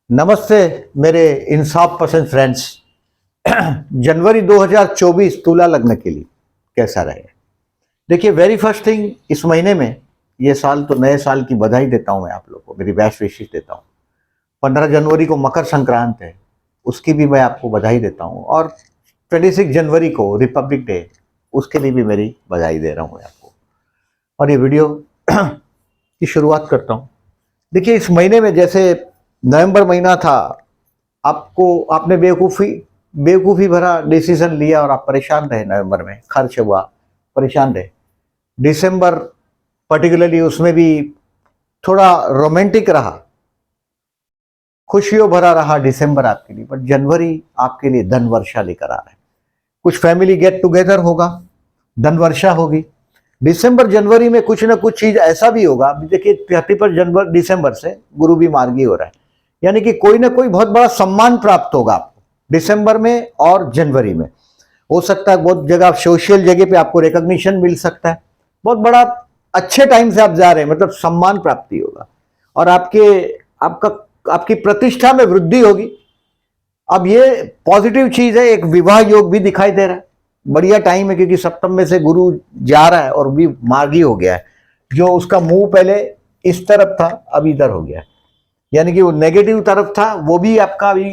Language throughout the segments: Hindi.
नमस्ते मेरे इंसाफ पसंद फ्रेंड्स। जनवरी 2024 तुला लग्न के लिए कैसा रहेगा? देखिए, वेरी फर्स्ट थिंग, इस महीने में ये साल तो नए साल की बधाई देता हूं मैं आप लोगों को, मेरी बेस्ट विशेष देता हूं। 15 जनवरी को मकर संक्रांति है, उसकी भी मैं आपको बधाई देता हूं। और 26 जनवरी को रिपब्लिक डे, उसके लिए भी मेरी बधाई दे रहा हूं आपको। और ये वीडियो की शुरुआत करता हूं। देखिए, इस महीने में जैसे नवंबर महीना था, आपने बेवकूफ़ी भरा डिसीजन लिया और आप परेशान रहे। नवंबर में खर्च हुआ, परेशान रहे। दिसंबर पर्टिकुलरली उसमें भी थोड़ा रोमांटिक रहा, खुशियों भरा रहा दिसंबर आपके लिए। बट जनवरी आपके लिए धन वर्षा लेकर आ रहा है। कुछ फैमिली गेट टुगेदर होगा, धन वर्षा होगी। दिसंबर जनवरी में कुछ ना कुछ चीज ऐसा भी होगा। अभी देखिए, 31 दिसंबर से गुरु भी मार्गी हो रहा है, यानी कि कोई ना कोई बहुत बड़ा सम्मान प्राप्त होगा आपको दिसंबर में और जनवरी में। हो सकता है बहुत जगह, सोशल जगह पे आपको रिकॉग्निशन मिल सकता है। बहुत बड़ा अच्छे टाइम से आप जा रहे हैं, मतलब सम्मान प्राप्ति होगा। और आपकी प्रतिष्ठा में वृद्धि होगी। अब ये पॉजिटिव चीज है। एक विवाह योग भी दिखाई दे रहा है, बढ़िया टाइम है, क्योंकि सप्तम में से गुरु जा रहा है और भी मार्गी हो गया है। जो उसका मुंह पहले इस तरफ था, अब इधर हो गया है, यानी कि वो नेगेटिव तरफ था, वो भी आपका अभी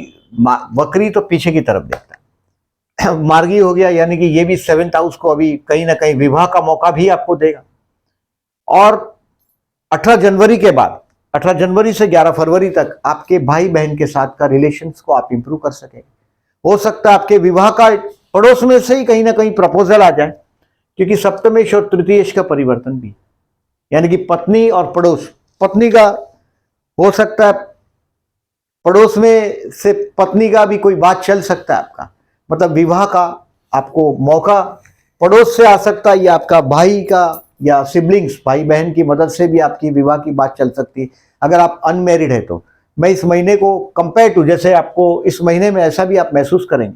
वक्री तो पीछे की तरफ देखता है। मार्गी हो गया, यानी कि ये भी 7th हाउस को अभी कहीं ना कहीं विवाह का मौका भी आपको देगा। और 18 जनवरी के बाद, 18 जनवरी से 11 फरवरी तक आपके भाई बहन के साथ का रिलेशंस को आप इंप्रूव कर सकेंगे। हो सकता है आपके विवाह का पड़ोस में से ही कहीं ना कहीं प्रपोजल आ जाए, क्योंकि सप्तमेश और तृतीयेश का परिवर्तन भी, यानी कि पत्नी और पड़ोस। पत्नी का हो सकता है पड़ोस में से पत्नी का भी कोई बात चल सकता है आपका, मतलब विवाह का आपको मौका पड़ोस से आ सकता है, या आपका भाई का या सिबलिंग्स, भाई बहन की मदद से भी आपकी विवाह की बात चल सकती है, अगर आप अनमेरिड है तो। मैं इस महीने को कंपेयर टू, जैसे आपको इस महीने में ऐसा भी आप महसूस करेंगे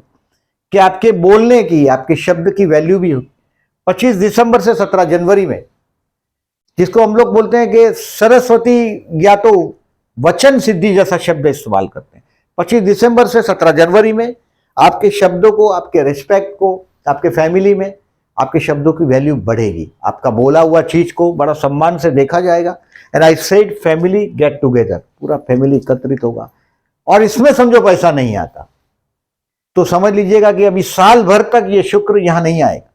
कि आपके बोलने की, आपके शब्द की वैल्यू भी होगी। 25 दिसंबर से 17 जनवरी में, जिसको हम लोग बोलते हैं कि सरस्वती या तो वचन सिद्धि जैसा शब्द इस्तेमाल करते हैं, 25 दिसंबर से 17 जनवरी में आपके शब्दों को, आपके रिस्पेक्ट को, आपके फैमिली में आपके शब्दों की वैल्यू बढ़ेगी। आपका बोला हुआ चीज को बड़ा सम्मान से देखा जाएगा। And I said family get together, पूरा फैमिली एकत्रित होगा। और इसमें समझो पैसा नहीं आता तो समझ लीजिएगा कि अभी साल भर तक ये शुक्र यहां नहीं आएगा।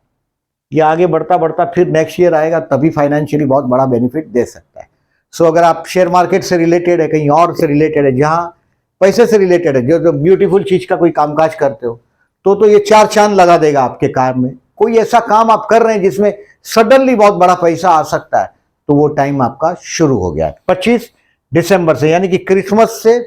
ये आगे बढ़ता बढ़ता फिर नेक्स्ट ईयर आएगा, तभी फाइनेंशियली बहुत बड़ा बेनिफिट दे सकता है। सो अगर आप शेयर मार्केट से रिलेटेड है, कहीं और से रिलेटेड है, जहां पैसे से रिलेटेड है, जो ब्यूटीफुल चीज का कोई कामकाज करते हो, तो ये 4 चांद लगा देगा आपके काम में। कोई ऐसा काम आप कर रहे हैं जिसमें सडनली बहुत बड़ा पैसा आ सकता है, तो वो टाइम आपका शुरू हो गया है 25 दिसंबर से, यानी कि क्रिसमस से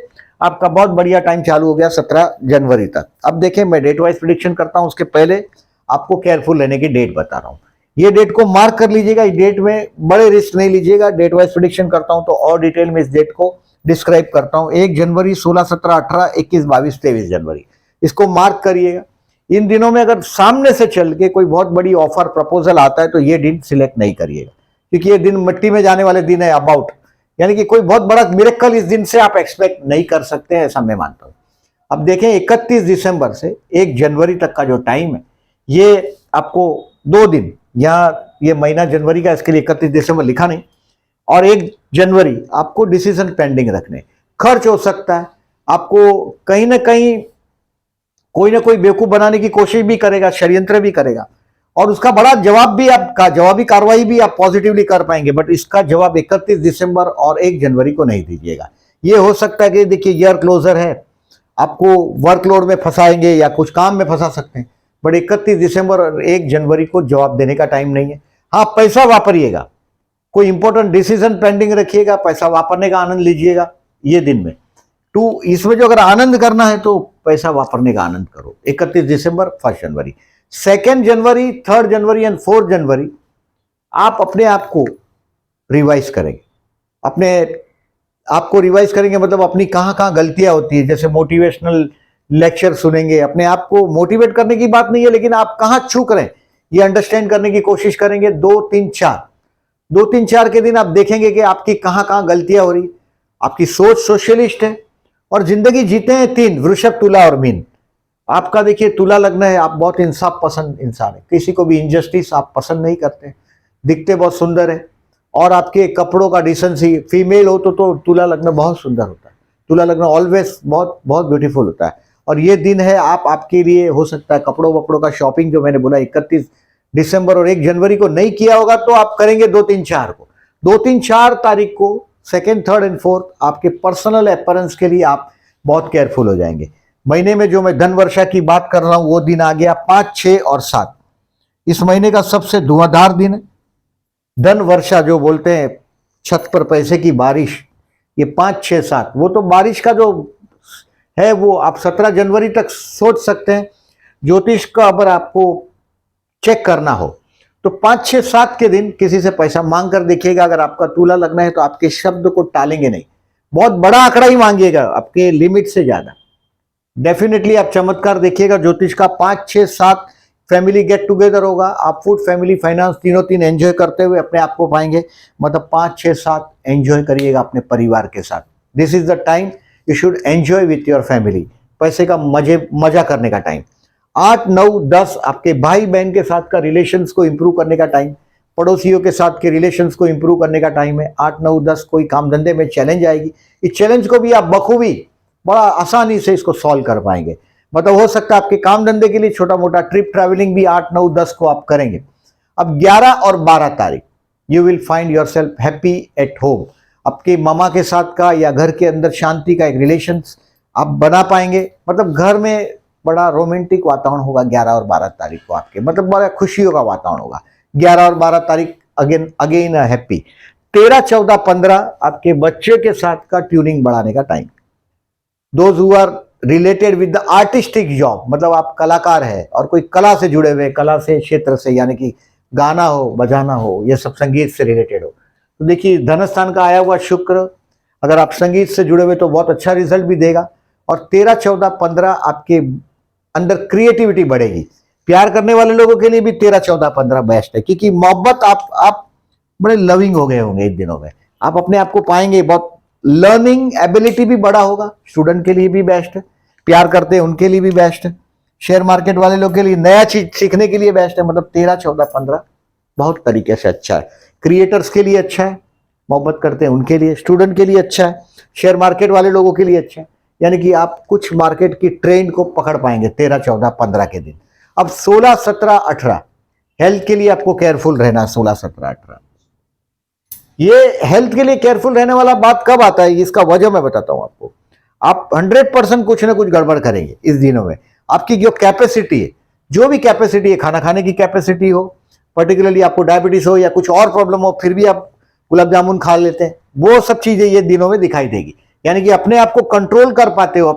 आपका बहुत बढ़िया टाइम चालू हो गया 17 जनवरी तक। अब देखें, मैं डेट वाइज प्रिडिक्शन करता हूं, उसके पहले आपको केयरफुल रहने की डेट बता रहा हूं। ये डेट को मार्क कर लीजिएगा। इस डेट में बड़े रिस्क नहीं लीजिएगा। डेट वाइज प्रिडिक्शन करता हूं तो और डिटेल में इस डेट को डिस्क्राइब करता हूं। 1 जनवरी, 16, 17, 18, 21, 22, 23 जनवरी, इसको मार्क करिएगा। इन दिनों में अगर सामने से चल के कोई बहुत बड़ी ऑफर प्रपोजल आता है तो ये दिन सिलेक्ट नहीं करिएगा, क्योंकि ये दिन मिट्टी में जाने वाले दिन है। अबाउट, यानी कि कोई बहुत बड़ा मिरेकल इस दिन से आप एक्सपेक्ट नहीं कर सकते हैं, ऐसा मैं मानता हूं। अब देखें, 31 दिसंबर से 1 जनवरी तक का जो टाइम है, ये आपको 2 दिन, यहां ये महीना जनवरी का, इसके लिए 31 दिसंबर लिखा नहीं, और 1 जनवरी आपको डिसीजन पेंडिंग रखने। खर्च हो सकता है, आपको कहीं ना कहीं कोई ना कोई बेवकूफ बनाने की कोशिश भी करेगा, षड्यंत्र भी करेगा, और उसका बड़ा जवाब भी, आपका जवाबी कार्रवाई भी आप पॉजिटिवली कर पाएंगे। बट इसका जवाब 31 दिसंबर और 1 जनवरी को नहीं दीजिएगा। ये हो सकता है कि देखिए, ईयर क्लोजर है, आपको वर्कलोड में फंसाएंगे या कुछ काम में फंसा सकते हैं, बट 31 दिसंबर और 1 जनवरी को जवाब देने का टाइम नहीं है। हाँ, पैसा वापरिएगा, कोई इंपॉर्टेंट डिसीजन पेंडिंग रखिएगा, पैसा वापरने का आनंद लीजिएगा ये दिन में। इसमें जो अगर आनंद करना है तो पैसा वापरने का आनंद करो। 31 दिसंबर, 1 जनवरी, 2 जनवरी, 3 जनवरी एंड 4 जनवरी आप अपने आप को रिवाइज करेंगे। अपने आपको रिवाइज करेंगे, मतलब अपनी कहाँ कहाँ गलतियां होती है। जैसे मोटिवेशनल लेक्चर सुनेंगे, अपने आप को मोटिवेट करने की बात नहीं है, लेकिन आप कहाँ चूक रहे हैं ये अंडरस्टैंड करने की कोशिश करेंगे। 2, 3, 4 के दिन आप देखेंगे कि आपकी कहाँ कहाँ गलतियां हो रही। आपकी सोच सोशलिस्ट है, और जिंदगी जीते हैं तीन, वृषभ, तुला और मीन। आपका देखिए तुला लग्न है, आप बहुत इंसाफ पसंद इंसान है, किसी को भी इनजस्टिस आप पसंद नहीं करते, दिखते बहुत सुंदर है, और आपके कपड़ों का डिसेंसी, फीमेल हो तो तुला लग्न बहुत सुंदर होता है, तुला लग्न ऑलवेज बहुत बहुत ब्यूटीफुल होता है। और ये दिन है आप आपके लिए हो सकता है कपड़ों वपड़ों का शॉपिंग, जो मैंने बोला 31 दिसंबर और 1 जनवरी को नहीं किया होगा तो आप करेंगे 2, 3, 4 को। 2, 3, 4 तारीख को, 2nd, 3rd एंड 4th आपके पर्सनल अपीयरेंस के लिए आप बहुत केयरफुल हो जाएंगे। महीने में जो मैं धन वर्षा की बात कर रहा हूं वो दिन आ गया 5, 6 और 7। इस महीने का सबसे धुआंधार दिन है। धन वर्षा जो बोलते हैं, छत पर पैसे की बारिश, ये 5, 6, 7, वो तो बारिश का जो है वो आप 17 जनवरी तक सोच सकते हैं। ज्योतिष का अगर आपको चेक करना हो तो 5, 6, 7 के दिन किसी से पैसा मांग कर देखिएगा। अगर आपका तुला लगना है तो आपके शब्द को टालेंगे नहीं, बहुत बड़ा आंकड़ा ही मांगिएगा, आपके लिमिट से ज्यादा। डेफिनेटली आप चमत्कार देखिएगा ज्योतिष का। 5, 6, 7 फैमिली गेट टुगेदर होगा, आप फूड, फैमिली, फाइनेंस तीनों तीन एंजॉय करते हुए अपने आप को पाएंगे। मतलब 5, 6, 7 एंजॉय करिएगा अपने परिवार के साथ। This is the time you should enjoy with your family, पैसे का मजा करने का टाइम। 8, 9, 10 आपके भाई बहन के साथ का रिलेशंस को इंप्रूव करने का टाइम, पड़ोसियों के साथ के रिलेशंस को इंप्रूव करने का टाइम है। 8, 9, 10 कोई काम धंधे में चैलेंज आएगी, इस चैलेंज को भी आप बखूबी बड़ा आसानी से इसको सॉल्व कर पाएंगे। मतलब हो सकता है आपके काम धंधे के लिए छोटा मोटा ट्रिप ट्रैवलिंग भी 8, 9, 10 को आप करेंगे। अब 11 और 12 तारीख you will find your self happy at home. आपके मामा के साथ का या घर के अंदर शांति का एक रिलेशंस आप बना पाएंगे। मतलब घर में बड़ा रोमांटिक वातावरण होगा 11 और 12 तारीख को आपके, मतलब बड़ा खुशियों का वातावरण होगा 11 और 12 तारीख। Again happy. 13, 14, 15 आपके बच्चे के साथ का ट्यूनिंग बढ़ाने का time. Those who are related with the artistic job, मतलब आप कलाकार है और कोई कला से जुड़े हुए, कला से क्षेत्र से, यानी कि गाना हो, बजाना हो, यह सब संगीत से रिलेटेड हो, तो देखिए धनस्थान का आया हुआ शुक्र, अगर आप संगीत से जुड़े हुए तो बहुत अच्छा रिजल्ट भी देगा। और 13, 14, 15 आपके अंदर क्रिएटिविटी बढ़ेगी। प्यार करने वाले लोगों के लिए भी 13, 14, 15 बेस्ट है, क्योंकि मोहब्बत आप बड़े लविंग हो गए होंगे इन दिनों में, आप अपने आप को पाएंगे। बहुत लर्निंग एबिलिटी भी बड़ा होगा, स्टूडेंट के लिए भी बेस्ट है, प्यार करते हैं उनके लिए भी बेस्ट है, शेयर मार्केट वाले लोग के लिए नया चीज सीखने के लिए बेस्ट है। मतलब 13, 14, 15 बहुत तरीके से अच्छा है। क्रिएटर्स के लिए अच्छा है, मोहब्बत करते हैं उनके लिए, स्टूडेंट के लिए अच्छा है, शेयर मार्केट वाले लोगों के लिए अच्छा है, यानी कि आप कुछ मार्केट की ट्रेंड को पकड़ पाएंगे 13, 14, 15 के दिन। अब 16, 17, 18 हेल्थ के लिए आपको केयरफुल रहना है। 16, 17, 18 ये हेल्थ के लिए केयरफुल रहने वाला बात कब आता है, इसका वजह मैं बताता हूं आपको। आप 100% कुछ ना कुछ गड़बड़ करेंगे इस दिनों में। आपकी जो कैपेसिटी है, जो भी कैपेसिटी है, खाना खाने की कैपेसिटी हो, पर्टिकुलरली आपको डायबिटीज हो या कुछ और प्रॉब्लम हो, फिर भी आप गुलाब जामुन खा लेते हैं, वो सब चीजें ये दिनों में दिखाई देगी। यानी कि अपने आप को कंट्रोल कर पाते हो,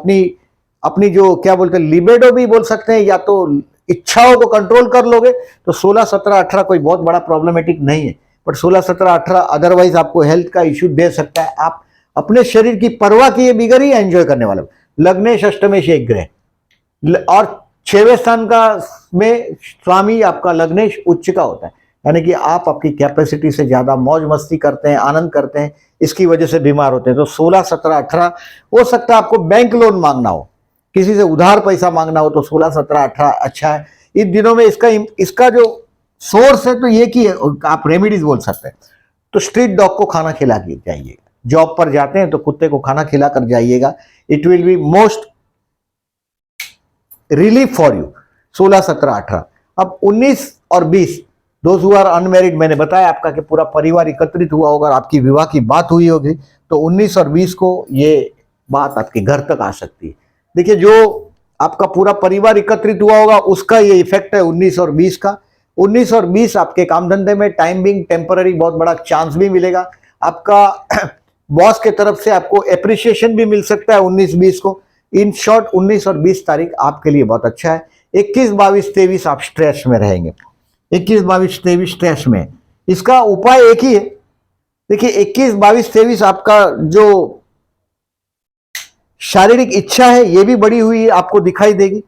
अपनी जो क्या बोलते हैं लिबिडो भी बोल सकते हैं, या तो इच्छाओं को कंट्रोल कर लोगे तो 16, 17, 18 कोई बहुत बड़ा प्रॉब्लमेटिक नहीं है। बट 16, 17, 18 अदरवाइज आपको हेल्थ का इश्यू दे सकता है। आप अपने शरीर की परवाह किए बिगड़ ही एंजॉय करने वाले। लग्नेश अष्टमेश एक ग्रह और 6वें स्थान का में स्वामी आपका लग्नेश उच्च का होता है, यानी कि आप आपकी कैपेसिटी से ज्यादा मौज मस्ती करते हैं, आनंद करते हैं, इसकी वजह से बीमार होते हैं। तो 16, 17, 18 हो सकता है आपको बैंक लोन मांगना हो, किसी से उधार पैसा मांगना हो, तो 16, 17, 18 अच्छा है। इन दिनों में इसका जो सोर्स है तो ये की है, आप रेमेडीज बोल सकते हैं। तो स्ट्रीट डॉग को खाना खिला के जाइएगा, जॉब पर जाते हैं तो कुत्ते को खाना खिला कर जाइएगा, it will be most relief for you. 16, 17, 18 अब 19 और 20 दोज हु आर अनमैरिड, मैंने बताया आपका कि पूरा परिवार एकत्रित हुआ होगा, आपकी विवाह की बात हुई होगी, तो 19 और 20 को ये बात आपके घर तक आ सकती है। देखिए जो आपका पूरा परिवार एकत्रित हुआ होगा उसका ये इफेक्ट है 19 और 20 का। 19 और 20 आपके काम धंधे में टाइम बिंग टेम्पररी बहुत बड़ा चांस भी मिलेगा, आपका बॉस के तरफ से आपको अप्रिसिएशन भी मिल सकता है 19, 20 को। इन शॉर्ट 19 और 20 तारीख आपके लिए बहुत अच्छा है। 21, 22, 23 आप स्ट्रेस में रहेंगे। 21, 22, 23 स्ट्रेस में, इसका उपाय एक ही है। देखिए 21, 22, 23 आपका जो शारीरिक इच्छा है ये भी बढ़ी हुई आपको दिखाई देगी,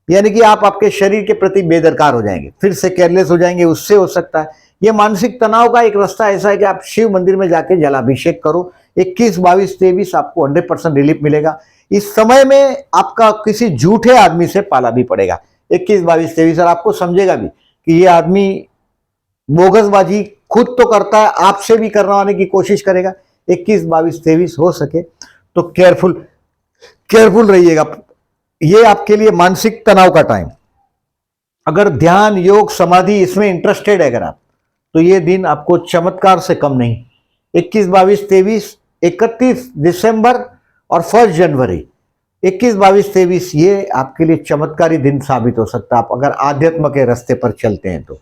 यानी कि आप आपके शरीर के प्रति बेदरकार हो जाएंगे, फिर से केयरलेस हो जाएंगे। उससे हो सकता है ये मानसिक तनाव का एक रास्ता ऐसा है कि आप शिव मंदिर में जाके जलाभिषेक करो, 21, 22, 23 आपको 100% रिलीफ मिलेगा। इस समय में आपका किसी झूठे आदमी से पाला भी पड़ेगा 21, 22, 23, और आपको समझेगा भी कि ये आदमी बोगसबाजी खुद तो करता है, आपसे भी करवाने की कोशिश करेगा। 21, 22, 23 हो सके तो केयरफुल रहिएगा। ये आपके लिए मानसिक तनाव का टाइम, अगर ध्यान, योग, समाधि इसमें इंटरेस्टेड है अगर आप, तो ये दिन आपको चमत्कार से कम नहीं। 21, 22, 23, 31 दिसंबर और 1 जनवरी, 21, 22, 23 ये आपके लिए चमत्कारी दिन साबित हो सकता है, आप अगर आध्यात्म के रास्ते पर चलते हैं तो।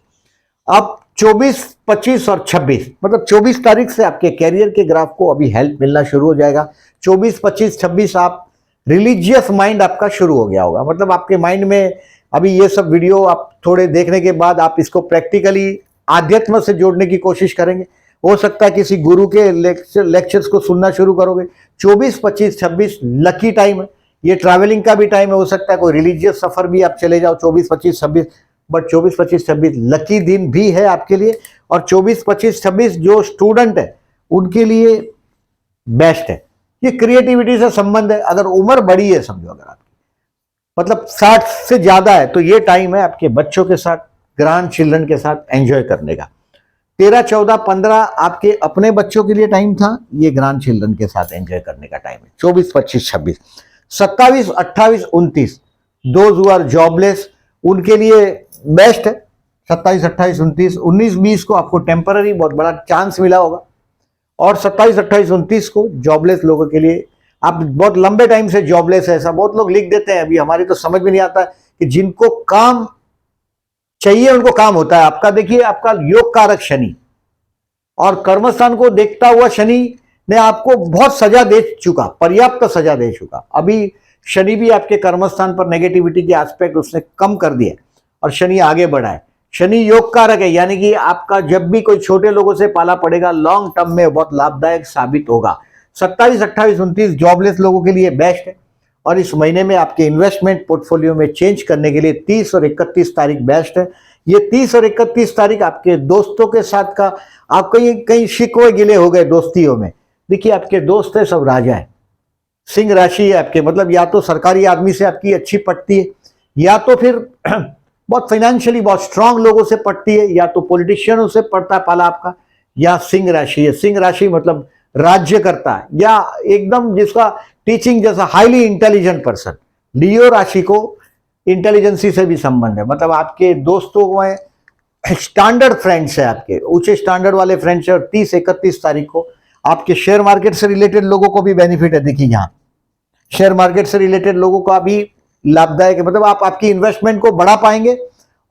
अब 24, 25 और 26, मतलब 24 तारीख से आपके कैरियर के ग्राफ को अभी हेल्प मिलना शुरू हो जाएगा। 24, 25, 26 आप रिलीजियस माइंड आपका शुरू हो गया होगा, मतलब आपके माइंड में अभी ये सब वीडियो आप थोड़े देखने के बाद आप इसको प्रैक्टिकली आध्यात्म से जोड़ने की कोशिश करेंगे। हो सकता है किसी गुरु के लेक्चर्स को सुनना शुरू करोगे। 24, 25, 26 लकी टाइम है, ये ट्रैवलिंग का भी टाइम है। हो सकता है कोई रिलीजियस सफर भी आप चले जाओ 24, 25, 26, बट 24, 25, 26 लकी दिन भी है आपके लिए। और 24, 25, 26 जो स्टूडेंट है उनके लिए बेस्ट है। ये क्रिएटिविटी से संबंध है, अगर उम्र बड़ी है समझो, अगर आपकी मतलब 60 से ज्यादा है, तो ये टाइम है आपके बच्चों के साथ, ग्रैंड चिल्ड्रन के साथ एंजॉय करने का। 13, 14, 15 आपके अपने बच्चों के लिए टाइम था, ये ग्रैंड चिल्ड्रन के साथ एंजॉय करने का टाइम है। 24, 25, 26, 27, 28, 29 दोज हु आर जॉबलेस उनके लिए बेस्ट है। 27, 28, 29, 19, 20 को आपको टेम्पररी बहुत बड़ा चांस मिला होगा, और 27, 28, 29 को जॉबलेस लोगों के लिए, आप बहुत लंबे टाइम से जॉबलेस है, ऐसा बहुत लोग लिख देते हैं। अभी हमारी तो समझ में नहीं आता कि जिनको काम चाहिए उनको काम होता है। आपका देखिए, आपका योग कारक शनि और कर्मस्थान को देखता हुआ शनि ने आपको बहुत सजा दे चुका, पर्याप्त सजा दे चुका। अभी शनि भी आपके कर्मस्थान पर नेगेटिविटी के एस्पेक्ट उसने कम कर दिए और शनि आगे बढ़ा है। शनि योग कारक है, यानी कि आपका जब भी कोई छोटे लोगों से पाला पड़ेगा लॉन्ग टर्म में बहुत लाभदायक साबित होगा। 27, 28, 29 जॉबलेस लोगों के लिए बेस्ट है, और इस महीने में आपके इन्वेस्टमेंट पोर्टफोलियो में चेंज करने के लिए 30 और 31 तारीख बेस्ट है। ये 30 और 31 तारीख आपके दोस्तों के साथ का, आप कहीं शिकवे गिले हो गए दोस्तियों में, देखिए आपके दोस्त है सब राजा है, सिंह राशि है आपके, मतलब या तो सरकारी आदमी से आपकी अच्छी पटती है, या तो फिर बहुत फाइनेंशियली बहुत स्ट्रांग लोगों से पटती है, या तो पॉलिटिशियनों से पड़ता है पाला आपका, या सिंह राशि है। सिंह राशि मतलब राज्य करता है, या एकदम जिसका टीचिंग जैसा हाईली इंटेलिजेंट पर्सन। लियो राशि को इंटेलिजेंसी से भी संबंध है, मतलब आपके दोस्तों में स्टैंडर्ड फ्रेंड्स है, आपके ऊंचे स्टैंडर्ड वाले फ्रेंड्स है। और 30, 31 तारीख को आपके शेयर मार्केट से रिलेटेड लोगों को भी बेनिफिट है। देखिए यहाँ शेयर मार्केट से रिलेटेड लोगों का भी लाभदायक है, मतलब आप आपकी इन्वेस्टमेंट को बढ़ा पाएंगे,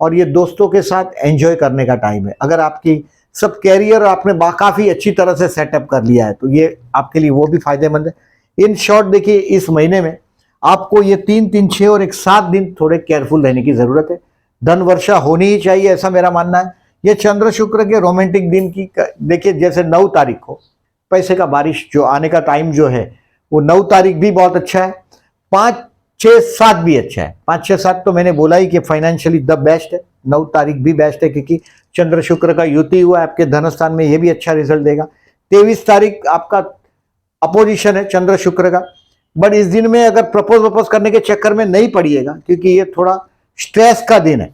और ये दोस्तों के साथ एंजॉय करने का टाइम है। अगर आपकी सब कैरियर आपने काफी अच्छी तरह से सेटअप कर लिया है तो ये आपके लिए वो भी फायदेमंद है। इन शॉर्ट देखिए, इस महीने में आपको ये 3, 3, 6 और एक 7 दिन थोड़े केयरफुल रहने की जरूरत है। धन वर्षा होनी ही चाहिए, ऐसा मेरा मानना है। ये चंद्र शुक्र के रोमांटिक दिन की देखिए, जैसे 9 तारीख को पैसे का बारिश जो आने का टाइम जो है वो 9 तारीख भी बहुत अच्छा है। 5, 6, 7 भी अच्छा है। 5, 6, 7 तो मैंने बोला ही कि फाइनेंशियली द बेस्ट है। 9 तारीख भी बेस्ट है क्योंकि चंद्र शुक्र का युति हुआ है आपके धन स्थान में, ये भी अच्छा रिजल्ट देगा। 23 तारीख आपका अपोजिशन है चंद्र शुक्र का, बट इस दिन में अगर प्रपोज करने के चक्कर में नहीं पड़िएगा, क्योंकि ये थोड़ा स्ट्रेस का दिन है।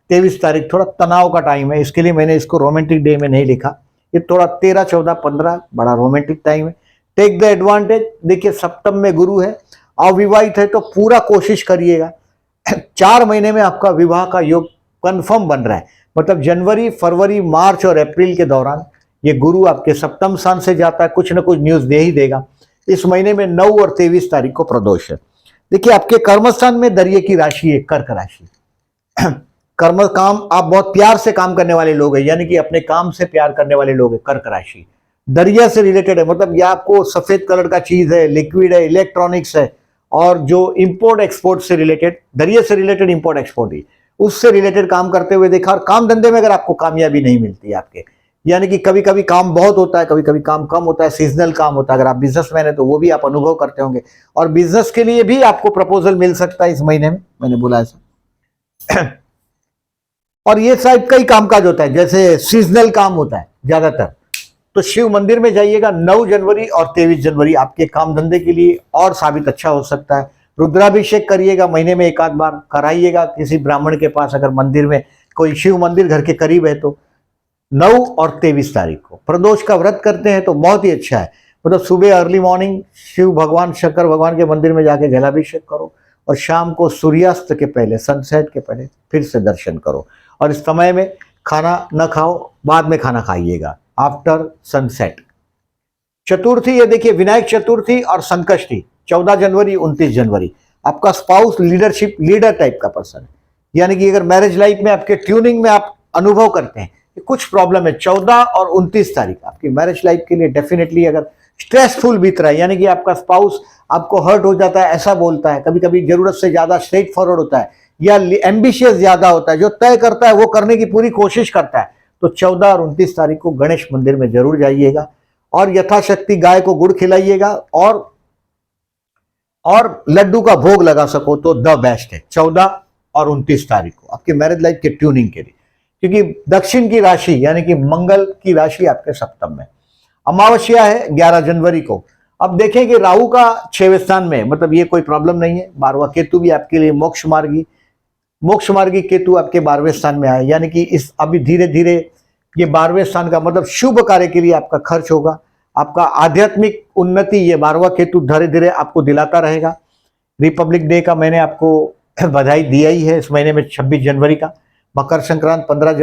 23 तारीख थोड़ा तनाव का टाइम है, इसके लिए मैंने इसको रोमांटिक डे में नहीं लिखा। ये थोड़ा 13, 14, 15 बड़ा रोमांटिक टाइम है। Take the advantage. देखिए सप्तम में गुरु है, अविवाहित है तो पूरा कोशिश करिएगा 4 महीने में आपका विवाह का योग कंफर्म बन रहा है। मतलब जनवरी, फरवरी, मार्च और अप्रैल के दौरान ये गुरु आपके सप्तम स्थान से जाता है, कुछ ना कुछ न्यूज दे ही देगा। इस महीने में 9 और 23 तारीख को प्रदोष है। देखिए आपके कर्मस्थान में दरिये की राशि है, कर्क राशि। कर्म काम, आप बहुत प्यार से काम करने वाले लोग हैं, यानी कि अपने काम से प्यार करने वाले लोग हैं। कर्क राशि दरिया से रिलेटेड है, मतलब या आपको सफेद कलर का चीज है, लिक्विड है, इलेक्ट्रॉनिक्स है, और जो इंपोर्ट एक्सपोर्ट से रिलेटेड, दरिया से रिलेटेड इंपोर्ट एक्सपोर्ट ही, उससे रिलेटेड काम करते हुए देखा। और काम धंधे में अगर आपको कामयाबी नहीं मिलती है आपके, यानी कि कभी कभी काम बहुत होता है, कभी कभी काम कम होता है, सीजनल काम होता है। अगर आप बिजनेसमैन है तो वो भी आप अनुभव करते होंगे, और बिजनेस के लिए भी आपको प्रपोजल मिल सकता है इस महीने में, मैंने बोला ऐसा। और ये शायद कई कामकाज होता है, जैसे सीजनल काम होता है ज्यादातर, तो शिव मंदिर में जाइएगा। 9 जनवरी और 23 जनवरी आपके काम धंधे के लिए और साबित अच्छा हो सकता है। रुद्राभिषेक करिएगा, महीने में एक आध बार कराइएगा किसी ब्राह्मण के पास, अगर मंदिर में कोई शिव मंदिर घर के करीब है तो। 9 और 23 तारीख को प्रदोष का व्रत करते हैं तो बहुत ही अच्छा है। मतलब सुबह अर्ली मॉर्निंग शिव भगवान शंकर भगवान के मंदिर में जाके जलाभिषेक करो और शाम को सूर्यास्त के पहले, सनसेट के पहले फिर से दर्शन करो। और इस समय में खाना न खाओ, बाद में खाना खाइएगा आफ्टर सनसेट। चतुर्थी, ये देखिए विनायक चतुर्थी और संकष्टी 14 जनवरी 29 जनवरी। आपका स्पाउस लीडरशिप लीडर टाइप का पर्सन है, यानी कि अगर मैरिज लाइफ में आपके ट्यूनिंग में आप अनुभव करते हैं कि कुछ प्रॉब्लम है, 14 और 29 तारीख आपकी मैरिज लाइफ के लिए डेफिनेटली अगर स्ट्रेसफुल बीत रहा है, यानी कि आपका स्पाउस आपको हर्ट हो जाता है, ऐसा बोलता है, कभी कभी जरूरत से ज्यादा स्ट्रेट फॉरवर्ड होता है या एम्बिशियस ज्यादा होता है, जो तय करता है वो करने की पूरी कोशिश करता है, तो 14 और 29 तारीख को गणेश मंदिर में जरूर जाइएगा और यथाशक्ति गाय को गुड़ खिलाइएगा और लड्डू का भोग लगा सको तो द बेस्ट है 14 और 29 तारीख को आपकी मैरिज लाइफ के ट्यूनिंग के लिए। क्योंकि दक्षिण की राशि यानी कि मंगल की राशि आपके सप्तम में। अमावस्या है 11 जनवरी को। अब देखें कि राहु का 6वें स्थान में, मतलब ये कोई प्रॉब्लम नहीं है। 12वां केतु भी आपके लिए मोक्ष मार्गी केतु आपके 12वें स्थान में आए, यानी कि इस अभी धीरे धीरे ये 12वें स्थान का मतलब शुभ कार्य के लिए आपका खर्च होगा, आपका आध्यात्मिक उन्नति ये 12वां केतु धीरे धीरे आपको दिलाता रहेगा। रिपब्लिक डे का मैंने आपको बधाई दिया ही है इस महीने में 26 जनवरी का। मकर संक्रांत 15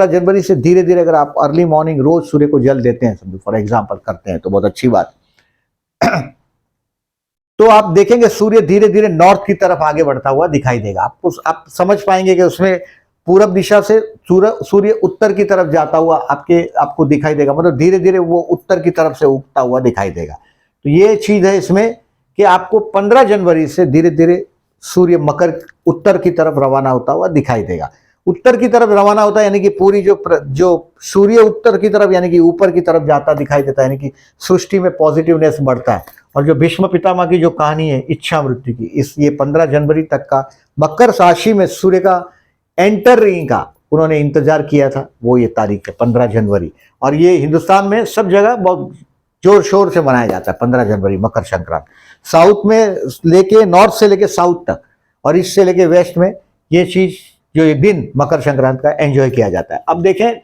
जनवरी से धीरे धीरे अगर आप अर्ली मॉर्निंग रोज सूर्य को जल देते हैं, समझो फॉर एग्जाम्पल करते हैं, तो बहुत अच्छी बात। तो आप देखेंगे सूर्य धीरे धीरे नॉर्थ की तरफ आगे बढ़ता हुआ दिखाई देगा आपको। आप समझ पाएंगे कि उसमें पूरब दिशा से सूर्य उत्तर की तरफ जाता हुआ आपको दिखाई देगा, मतलब धीरे धीरे वो उत्तर की तरफ से उगता हुआ दिखाई देगा। तो ये चीज है इसमें कि आपको 15 जनवरी से धीरे धीरे सूर्य मकर उत्तर की तरफ रवाना होता हुआ दिखाई देगा। उत्तर की तरफ रवाना होता है यानी कि पूरी जो सूर्य उत्तर की तरफ यानी कि ऊपर की तरफ जाता दिखाई देता है, यानी कि सृष्टि में पॉजिटिवनेस बढ़ता है। और जो भीष्म पितामह की जो कहानी है इच्छा मृत्यु की, इस ये 15 जनवरी तक का मकर राशि में सूर्य का एंटरिंग का उन्होंने इंतजार किया था, वो ये तारीख है 15 जनवरी। और ये हिंदुस्तान में सब जगह बहुत जोर शोर से मनाया जाता है 15 जनवरी मकर संक्रांत। साउथ में लेके नॉर्थ से लेके साउथ तक और ईस्ट से लेके वेस्ट में ये चीज जो ये दिन मकर संक्रांत का एंजॉय किया जाता है। अब देखें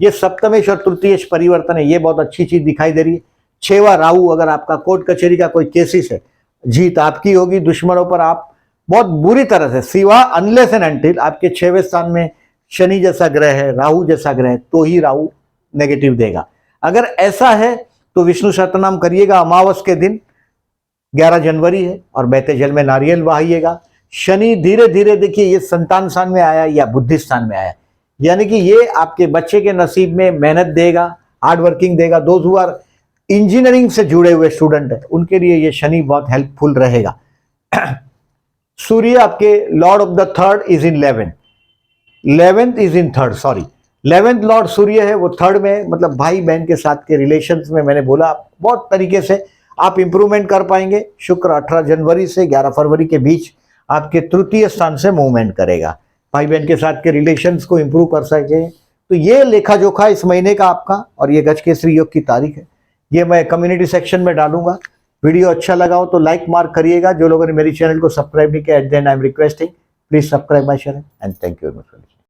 ये सप्तमेश और तृतीयेश परिवर्तन है, ये बहुत अच्छी चीज दिखाई दे रही है। 6वां राहु, अगर आपका कोर्ट कचहरी का कोई केसेस है, जीत आपकी होगी, दुश्मनों पर आप बहुत बुरी तरह से, सिवा अनलेस एंड अनटिल आपके 6वें स्थान में शनि जैसा ग्रह है, राहु जैसा ग्रह है, तो ही राहु नेगेटिव देगा। अगर ऐसा है तो विष्णु सहस्त्रनाम करिएगा अमावस के दिन, 11 जनवरी है, और बहते जल में नारियल बहाइएगा। शनि धीरे धीरे देखिए ये संतान स्थान में आया या बुद्धि स्थान में आया, यानी कि ये आपके बच्चे के नसीब में मेहनत देगा, हार्ड वर्किंग देगा। दोज हु आर इंजीनियरिंग से जुड़े हुए स्टूडेंट है उनके लिए ये शनि बहुत हेल्पफुल रहेगा। सूर्य आपके lord of the third is in 11th is in third, sorry 11th lord Surya है, वो थर्ड में, मतलब भाई बहन के साथ के रिलेशंस में मैंने बोला बहुत तरीके से आप इंप्रूवमेंट कर पाएंगे। शुक्र 18 जनवरी से 11 फरवरी के बीच आपके तृतीय स्थान से मूवमेंट करेगा, भाई बहन के साथ के रिलेशंस को इंप्रूव कर सके। तो ये लेखा जोखा इस महीने का आपका, और ये गजकेसरी योग की तारीख है, ये मैं कम्युनिटी सेक्शन में डालूंगा। वीडियो अच्छा लगा हो तो लाइक मार्क करिएगा। जो लोगों ने मेरी चैनल को सब्सक्राइब नहीं किया, then I am requesting please subscribe my channel and thank you very much.